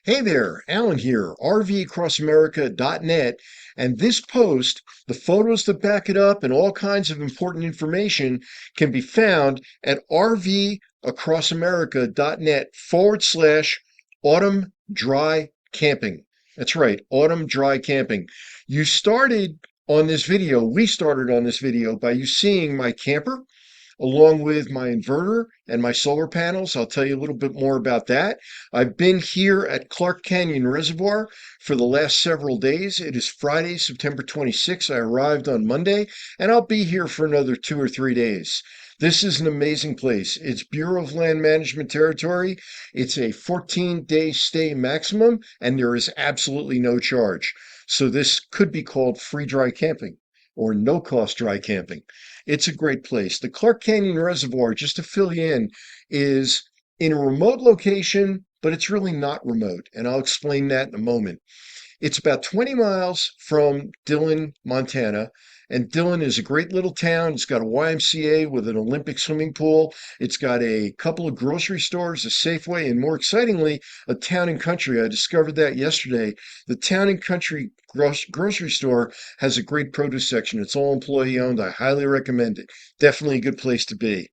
Hey there, Alan here, RVAcrossamerica.net, and this post, the photos that back it up, and all kinds of important information can be found at RVAcrossamerica.net/autumn dry camping. That's right, autumn dry camping. You started we started on this video by you seeing my camper along with my inverter and my solar panels. I'll tell you a little bit more about that. I've been here at Canyon Reservoir for the last several days. It is Friday, September 26th. I arrived on Monday, and I'll be here for another 2 or 3 days. This is an amazing place. It's Bureau of Land Management territory. It's a 14-day stay maximum, and there is absolutely no charge. So this could be called free dry camping or no cost dry camping. It's a great place. The Clark Canyon Reservoir, just to fill you in, is in a remote location, but it's really not remote. And I'll explain that in a moment. It's about 20 miles from Dillon, Montana. And Dillon is a great little town. It's got a YMCA with an Olympic swimming pool. It's got a couple of grocery stores, a Safeway, and more excitingly, a town and country. I discovered that yesterday. The town and country grocery store has a great produce section. It's all employee owned. I highly recommend it. Definitely a good place to be.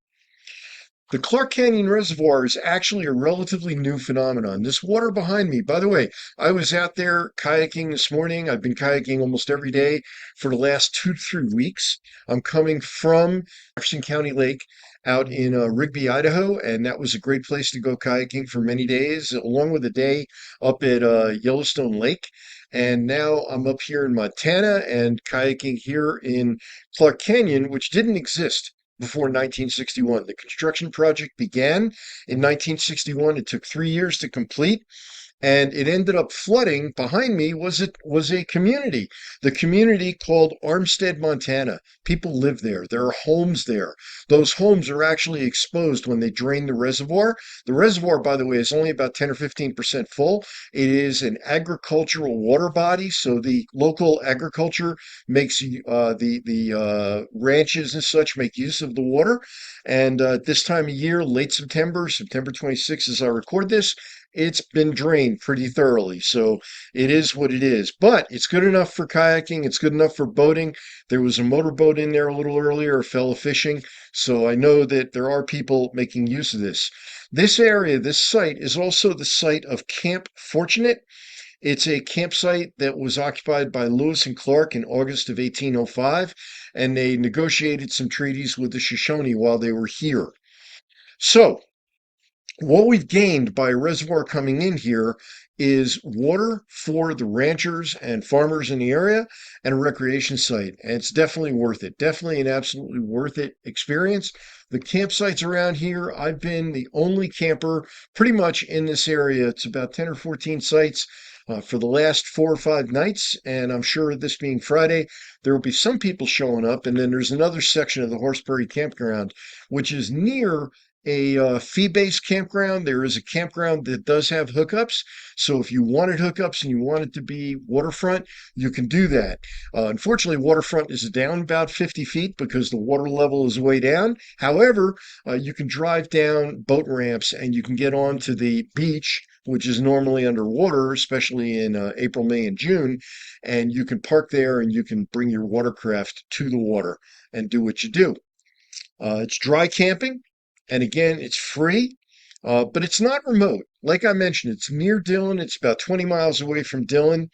The Clark Canyon Reservoir is actually a relatively new phenomenon. This water behind me, by the way, I was out there kayaking this morning. I've been kayaking almost every day for the last 2 to 3 weeks. I'm coming from Jefferson County Lake out in Rigby, Idaho, and that was a great place to go kayaking for many days, along with a day up at Yellowstone Lake. And now I'm up here in Montana and kayaking here in Clark Canyon, which didn't exist before 1961. The construction project began in 1961. It took 3 years to complete, and it ended up flooding. Behind me was a community, the community called Armstead, Montana. People live there. There are homes there. Those homes are actually exposed when they drain the reservoir. The reservoir, by the way, is only about 10 or 15% full. It is an agricultural water body, so the local agriculture makes the ranches and such make use of the water. And this time of year, late September, September 26th, as I record this, it's been drained pretty thoroughly. So it is what it is. But it's good enough for kayaking. It's good enough for boating. There was a motorboat in there a little earlier, a fellow fishing. So I know that there are people making use of this. This area, this site, is also the site of Camp Fortunate. It's a campsite that was occupied by Lewis and Clark in August of 1805, and they negotiated some treaties with the Shoshone while they were here. So, what we've gained by a reservoir coming in here is water for the ranchers and farmers in the area and a recreation site. And it's definitely worth it. Definitely an absolutely worth it experience. The campsites around here, I've been the only camper pretty much in this area. It's about 10 or 14 sites for the last 4 or 5 nights. And I'm sure this being Friday, there will be some people showing up. And then there's another section of the Horseberry Campground, which is near a fee-based campground. There is a campground that does have hookups. So if you wanted hookups and you wanted to be waterfront, you can do that. Unfortunately, waterfront is down about 50 feet because the water level is way down. However, you can drive down boat ramps and you can get onto the beach, which is normally underwater, especially in April, May, and June. And you can park there and you can bring your watercraft to the water and do what you do. It's dry camping. And again, it's free, but it's not remote. Like I mentioned, it's near Dillon. It's about 20 miles away from Dillon.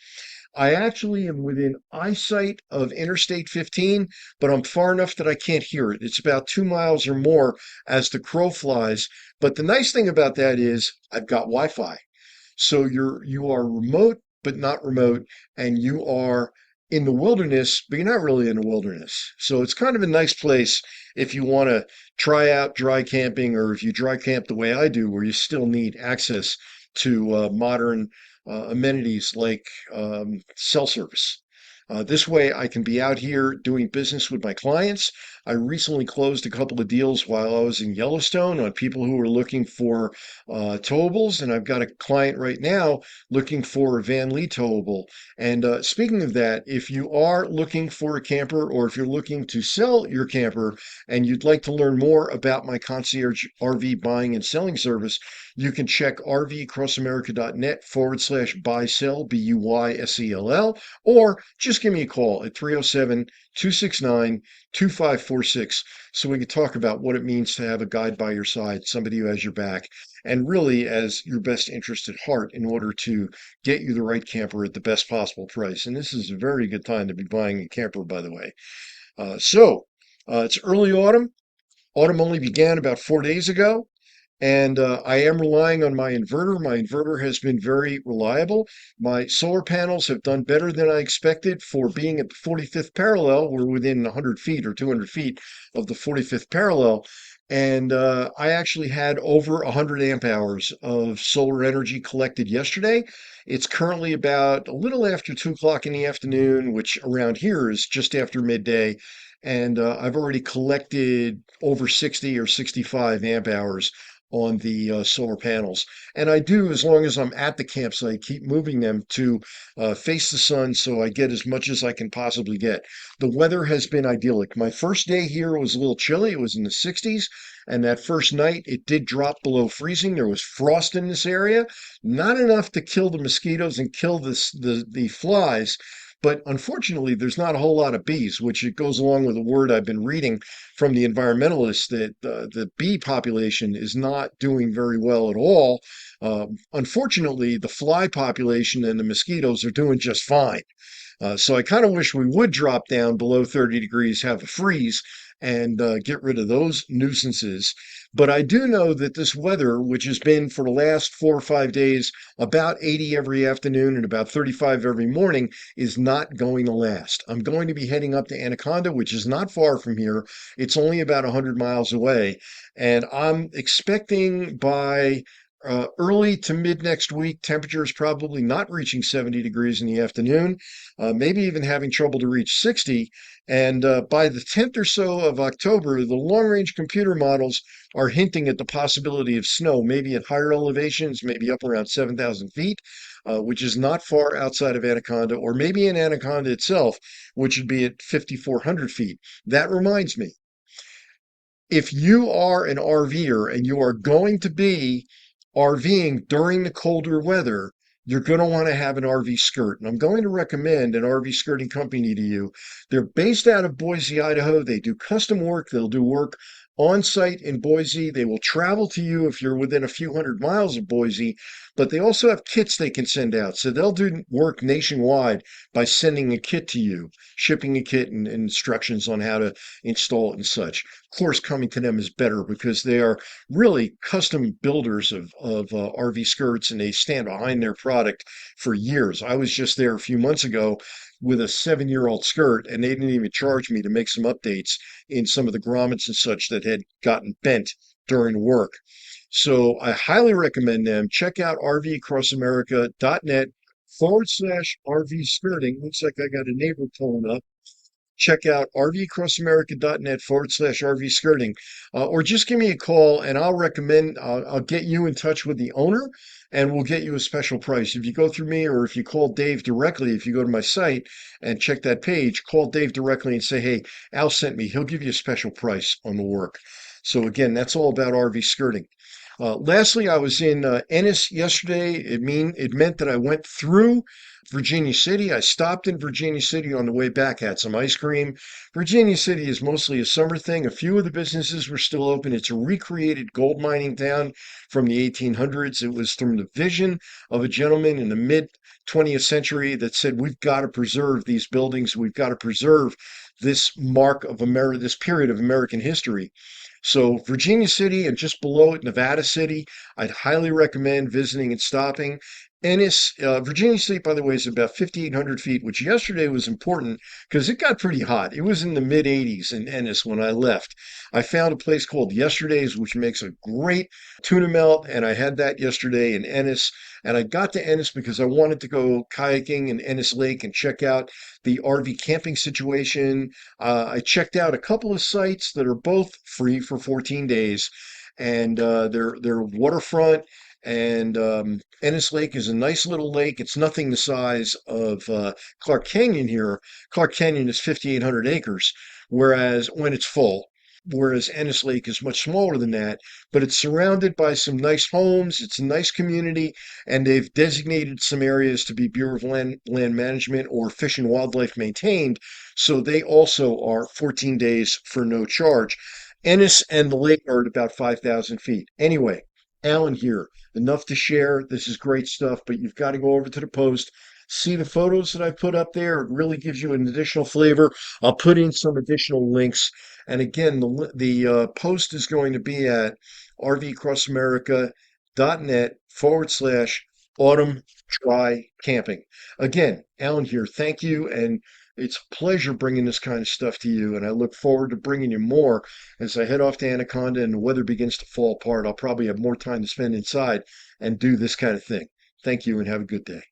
I actually am within eyesight of Interstate 15, but I'm far enough that I can't hear it. It's about 2 miles or more as the crow flies. But the nice thing about that is I've got Wi-Fi. So you are remote, but not remote, and you are in the wilderness, but you're not really in the wilderness. So it's kind of a nice place if you want to try out dry camping, or if you dry camp the way I do, where you still need access to modern amenities like cell service. This way, I can be out here doing business with my clients. I recently closed a couple of deals while I was in Yellowstone on people who were looking for towables, and I've got a client right now looking for a Van Lee towable. And speaking of that, if you are looking for a camper or if you're looking to sell your camper and you'd like to learn more about my concierge RV buying and selling service, you can check rvcrossamerica.net/buy-sell, BUYSELL, or just give me a call at 307 269 2546 so we can talk about what it means to have a guide by your side, somebody who has your back, and really as your best interest at heart in order to get you the right camper at the best possible price. And this is a very good time to be buying a camper, by the way. It's early autumn. Autumn only began about 4 days ago. And I am relying on my inverter. My inverter has been very reliable. My solar panels have done better than I expected for being at the 45th parallel. We're within 100 feet or 200 feet of the 45th parallel. And I actually had over 100 amp hours of solar energy collected yesterday. It's currently about a little after 2 o'clock in the afternoon, which around here is just after midday. And I've already collected over 60 or 65 amp hours on the solar panels. And I do, as long as I'm at the campsite, keep moving them to face the sun so I get as much as I can possibly get. The weather has been idyllic. My first day here was a little chilly. It was in the 60s. And that first night, it did drop below freezing. There was frost in this area, not enough to kill the mosquitoes and kill the flies. But unfortunately, there's not a whole lot of bees, which it goes along with a word I've been reading from the environmentalists that the bee population is not doing very well at all. Unfortunately, the fly population and the mosquitoes are doing just fine. So I kind of wish we would drop down below 30 degrees, have a freeze, and get rid of those nuisances. But I do know that this weather, which has been for the last 4 or 5 days about 80 every afternoon and about 35 every morning, is not going to last. I'm going to be heading up to Anaconda, which is not far from here. It's only about 100 miles away. And I'm expecting by early to mid next week, temperatures probably not reaching 70 degrees in the afternoon, maybe even having trouble to reach 60. And by the 10th or so of October, the long range computer models are hinting at the possibility of snow, maybe at higher elevations, maybe up around 7,000 feet, which is not far outside of Anaconda, or maybe in Anaconda itself, which would be at 5,400 feet. That reminds me, if you are an RVer and you are going to be RVing during the colder weather, you're going to want to have an RV skirt. And I'm going to recommend an RV skirting company to you. They're based out of Boise, Idaho. They do custom work. They'll do work on site in Boise. They will travel to you if you're within a few hundred miles of Boise, but they also have kits they can send out. So they'll do work nationwide by sending a kit to you, shipping a kit and instructions on how to install it and such. Of course, coming to them is better because they are really custom builders of RV skirts, and they stand behind their product for years. I was just there a few months ago with a 7-year-old skirt, and they didn't even charge me to make some updates in some of the grommets and such that had gotten bent during work. So I highly recommend them. Check out rvcrossamerica.net/RV skirting. Looks like I got a neighbor pulling up. Check out rvcrossamerica.net/RV skirting, or just give me a call and I'll get you in touch with the owner and we'll get you a special price. If you go through me or if you call Dave directly, if you go to my site and check that page, call Dave directly and say, hey, Al sent me. He'll give you a special price on the work. So again, that's all about RV skirting. Lastly, I was in Ennis yesterday. It meant that I went through Virginia City. I stopped in Virginia City on the way back, had some ice cream. Virginia City is mostly a summer thing. A few of the businesses were still open. It's a recreated gold mining town from the 1800s. It was from the vision of a gentleman in the mid 20th century that said, we've got to preserve these buildings. We've got to preserve this mark of America, this period of American history. So Virginia City and just below it, Nevada City, I'd highly recommend visiting and stopping. Ennis, Virginia State, by the way, is about 5,800 feet, which yesterday was important because it got pretty hot. It was in the mid 80s in Ennis when I left. I found a place called Yesterday's, which makes a great tuna melt, and I had that yesterday in Ennis. And I got to Ennis because I wanted to go kayaking in Ennis Lake and check out the RV camping situation. I checked out a couple of sites that are both free for 14 days, and they're waterfront. And Ennis Lake is a nice little lake. It's nothing the size of Clark Canyon here. Clark Canyon is 5,800 acres, whereas when it's full, whereas Ennis Lake is much smaller than that, but it's surrounded by some nice homes. It's a nice community, and they've designated some areas to be Bureau of Land Management or Fish and Wildlife maintained. So they also are 14 days for no charge. Ennis and the lake are at about 5,000 feet. Anyway, Alan here. Enough to share. This is great stuff, but you've got to go over to the post. See the photos that I put up there. It really gives you an additional flavor. I'll put in some additional links. And again, the post is going to be at rvcrossamerica.net/. Autumn Dry Camping. Again, Alan here. Thank you. And it's a pleasure bringing this kind of stuff to you. And I look forward to bringing you more as I head off to Anaconda and the weather begins to fall apart. I'll probably have more time to spend inside and do this kind of thing. Thank you and have a good day.